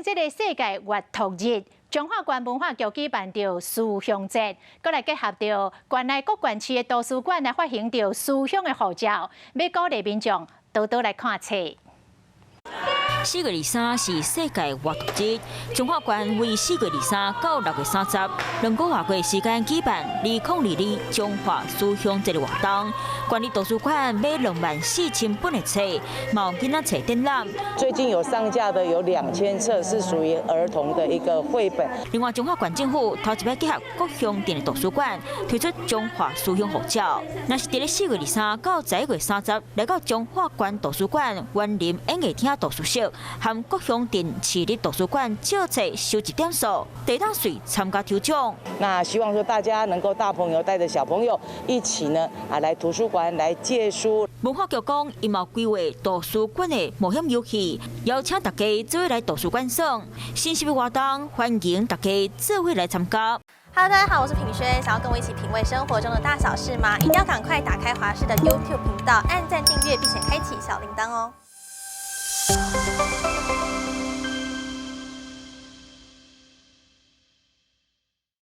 这个世界阅读日，中华县文化局举办着书香节，搁来结合着县内各县市的图书馆来发行着书香的号召，要鼓励民众多多来看册。 4月23是世界阅读日，中华县为4月23到6月30，两个月时间举办2022中华书香节的活动。县立图书馆买24000本的册，毛囡仔册展览。最近有上架的有2000册，是属于儿童的一个绘本。另外，中华县政府头一摆结合各乡镇的图书馆，推出中华书香号召。那是伫咧4月23到11月30，来到中华县图书馆园林演艺厅图书室。 和各乡镇市立图书馆借册收集点数，地当税参加抽奖。那希望说大家能够大朋友带着小朋友一起呢来图书馆来借书。文化局讲，伊嘛规划图书馆的冒险游戏，邀请大家做伙来图书馆耍。新式的活动，欢迎大家做伙来参加。 Hello， 大家好，我是品轩。想要跟我一起品味生活中的大小事吗？一定要赶快打开华视的 YouTube 频道，按赞订阅，并且开启小铃铛哦。